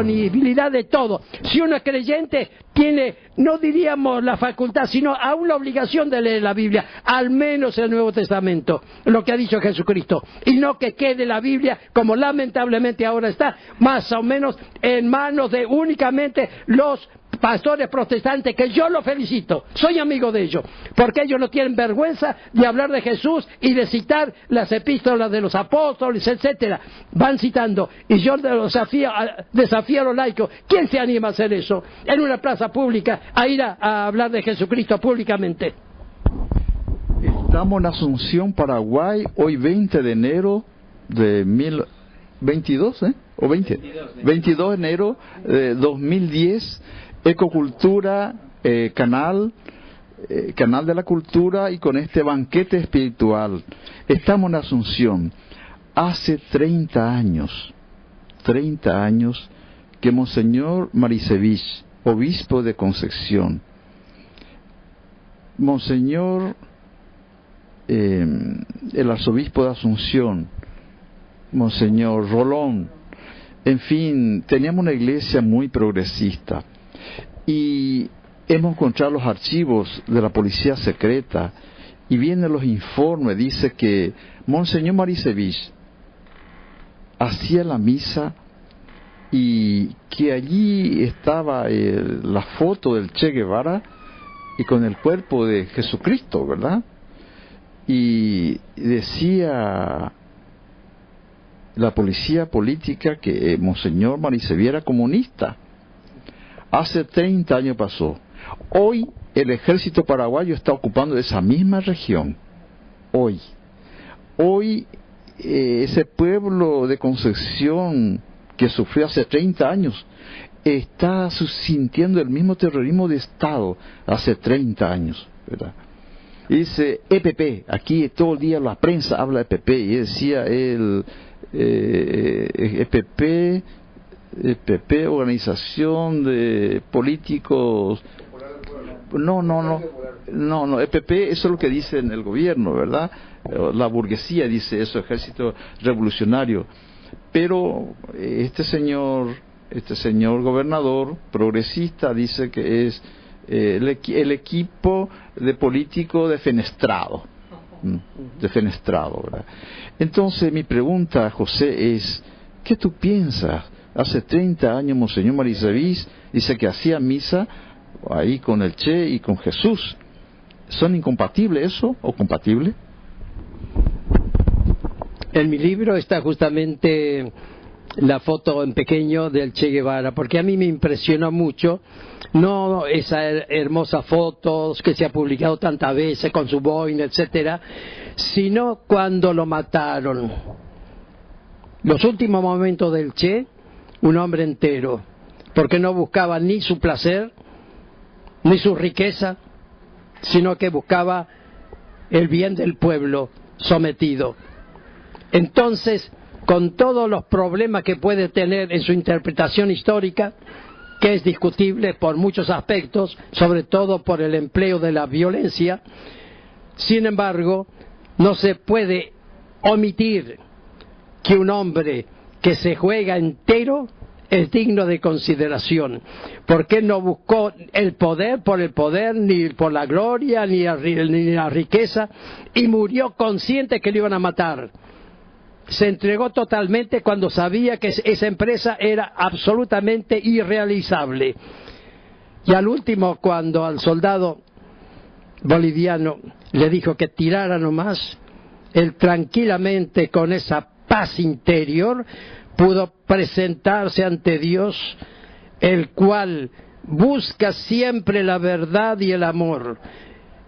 disponibilidad de todo. Si uno es creyente, tiene, no diríamos la facultad, sino aún la obligación de leer la Biblia, al menos el Nuevo Testamento, lo que ha dicho Jesucristo, y no que quede la Biblia, como lamentablemente ahora está, más o menos en manos de únicamente los pastores protestantes, que yo los felicito, soy amigo de ellos, porque ellos no tienen vergüenza de hablar de Jesús y de citar las epístolas de los apóstoles, etcétera. Van citando, y yo desafío a los laicos. ¿Quién se anima a hacer eso en una plaza pública, a ir a hablar de Jesucristo públicamente? Estamos en Asunción, Paraguay, hoy 20 de enero de 2022, ¿o 20? 22 de enero de 2010. Ecocultura, canal de la cultura, y con este banquete espiritual. Estamos en Asunción. Hace 30 años que Monseñor Marisevich, obispo de Concepción, Monseñor el arzobispo de Asunción, Monseñor Rolón, en fin, teníamos una iglesia muy progresista. Y hemos encontrado los archivos de la policía secreta, y vienen los informes, dice que Monseñor Marisevich hacía la misa y que allí estaba la foto del Che Guevara y con el cuerpo de Jesucristo, ¿verdad? Y decía la policía política que Monseñor Marisevich era comunista. Hace 30 años pasó. Hoy el ejército paraguayo está ocupando esa misma región. Hoy ese pueblo de Concepción que sufrió hace 30 años está sintiendo el mismo terrorismo de Estado hace 30 años, ¿verdad? Y dice EPP, aquí todo el día la prensa habla de EPP, y decía el EPP, organización de políticos. No, EPP, eso es lo que dice en el gobierno, ¿verdad? La burguesía dice eso, ejército revolucionario. Pero este señor gobernador progresista dice que es el equipo de político defenestrado, ¿verdad? Entonces mi pregunta, José, es: ¿qué tú piensas? Hace 30 años Monseñor Marisevich dice que hacía misa ahí con el Che y con Jesús. ¿Son incompatibles eso o compatibles? En mi libro está justamente la foto en pequeño del Che Guevara, porque a mí me impresionó mucho, no esa hermosa foto que se ha publicado tantas veces con su boina, etcétera, sino cuando lo mataron. Los últimos momentos del Che, un hombre entero, porque no buscaba ni su placer, ni su riqueza, sino que buscaba el bien del pueblo sometido. Entonces, con todos los problemas que puede tener en su interpretación histórica, que es discutible por muchos aspectos, sobre todo por el empleo de la violencia, sin embargo, no se puede omitir que un hombre que se juega entero es digno de consideración, porque él no buscó el poder, ni por la gloria, ni la riqueza, y murió consciente que le iban a matar. Se entregó totalmente cuando sabía que esa empresa era absolutamente irrealizable. Y al último, cuando al soldado boliviano le dijo que tirara nomás, él tranquilamente, con esa paz interior, pudo presentarse ante Dios, el cual busca siempre la verdad y el amor.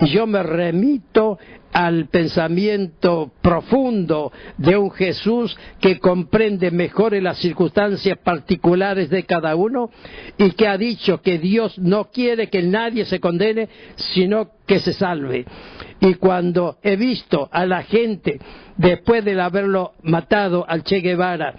Y yo me remito al pensamiento profundo de un Jesús que comprende mejor en las circunstancias particulares de cada uno, y que ha dicho que Dios no quiere que nadie se condene, sino que se salve. Y cuando he visto a la gente, después de haberlo matado al Che Guevara,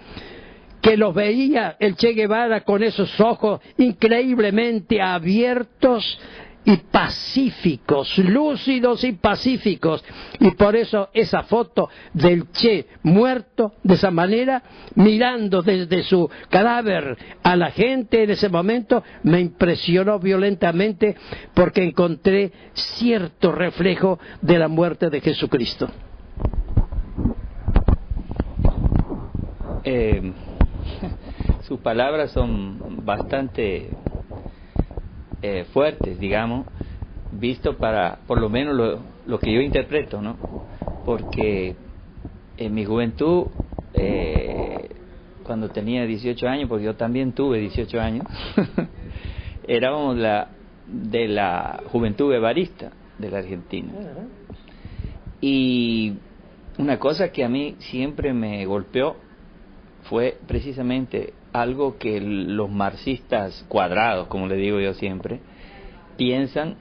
que los veía el Che Guevara con esos ojos increíblemente abiertos, y pacíficos, lúcidos y pacíficos. Y por eso esa foto del Che muerto de esa manera, mirando desde su cadáver a la gente en ese momento, me impresionó violentamente porque encontré cierto reflejo de la muerte de Jesucristo. Sus palabras son bastante fuertes, digamos, visto para, por lo menos lo que yo interpreto, ¿no? Porque en mi juventud, cuando tenía 18 años, porque yo también tuve 18 años, éramos de la juventud guevarista de la Argentina. Y una cosa que a mí siempre me golpeó fue precisamente algo que los marxistas cuadrados, como le digo yo siempre, piensan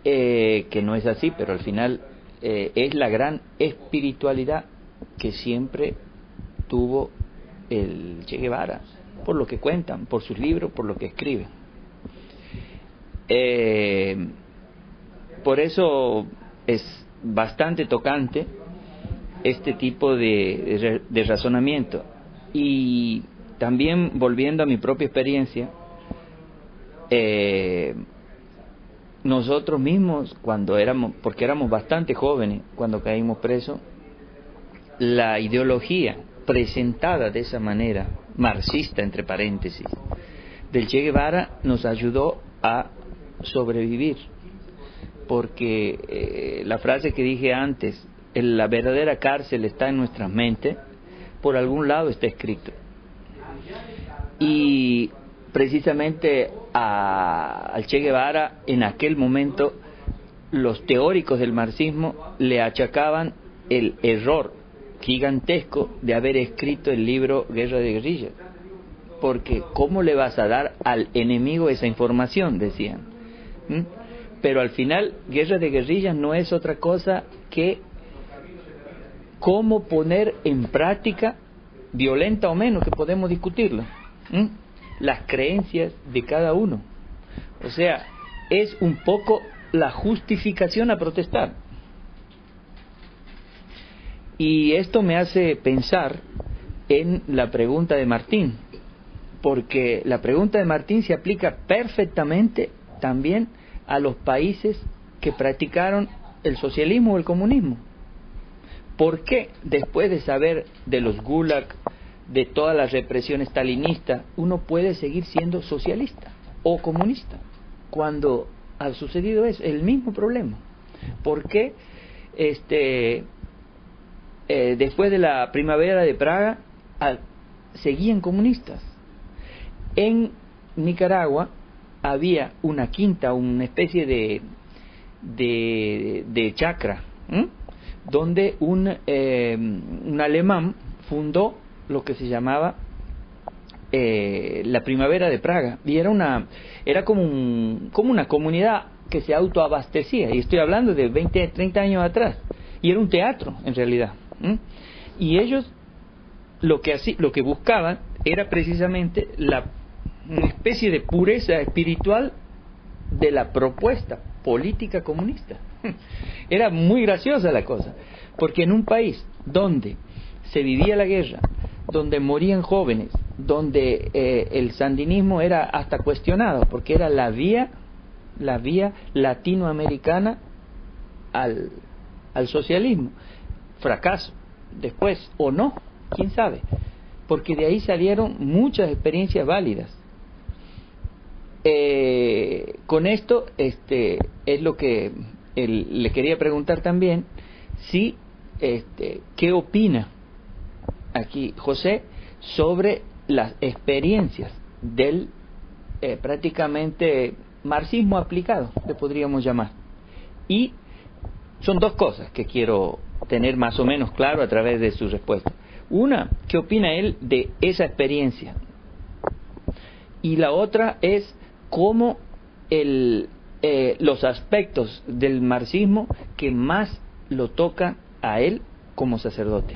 que no es así, pero al final es la gran espiritualidad que siempre tuvo el Che Guevara, por lo que cuentan, por sus libros, por lo que escriben. Por eso es bastante tocante este tipo de razonamiento. Y también, volviendo a mi propia experiencia, nosotros mismos, cuando éramos, porque éramos bastante jóvenes cuando caímos presos, la ideología presentada de esa manera, marxista entre paréntesis, del Che Guevara nos ayudó a sobrevivir, porque la frase que dije antes, la verdadera cárcel está en nuestras mentes, por algún lado está escrito. Y precisamente al Che Guevara, en aquel momento, los teóricos del marxismo le achacaban el error gigantesco de haber escrito el libro Guerra de Guerrillas, porque ¿cómo le vas a dar al enemigo esa información?, decían. Pero al final, Guerra de Guerrillas no es otra cosa que cómo poner en práctica, violenta o menos, que podemos discutirlo, las creencias de cada uno. O sea, es un poco la justificación a protestar. Y esto me hace pensar en la pregunta de Martín, porque la pregunta de Martín se aplica perfectamente también a los países que practicaron el socialismo o el comunismo. ¿Por qué después de saber de los gulag, de toda la represión stalinista, uno puede seguir siendo socialista o comunista cuando ha sucedido eso? El mismo problema. ¿Por qué después de la primavera de Praga seguían comunistas? En Nicaragua había una quinta, una especie de chacra, donde un alemán fundó lo que se llamaba la primavera de Praga, y era como una comunidad que se autoabastecía, y estoy hablando de 20, 30 años atrás, y era un teatro en realidad. Y ellos lo que buscaban era precisamente una especie de pureza espiritual de la propuesta política comunista. Era muy graciosa la cosa, porque en un país donde se vivía la guerra, donde morían jóvenes, donde el sandinismo era hasta cuestionado, porque era la vía latinoamericana al socialismo, fracaso después, o no, quién sabe, porque de ahí salieron muchas experiencias válidas. Con esto es lo que le quería preguntar también, si qué opina aquí José sobre las experiencias del prácticamente marxismo aplicado, le podríamos llamar. Y son dos cosas que quiero tener más o menos claro a través de su respuesta. Una, ¿qué opina él de esa experiencia? Y la otra es cómo los aspectos del marxismo que más lo tocan a él como sacerdote.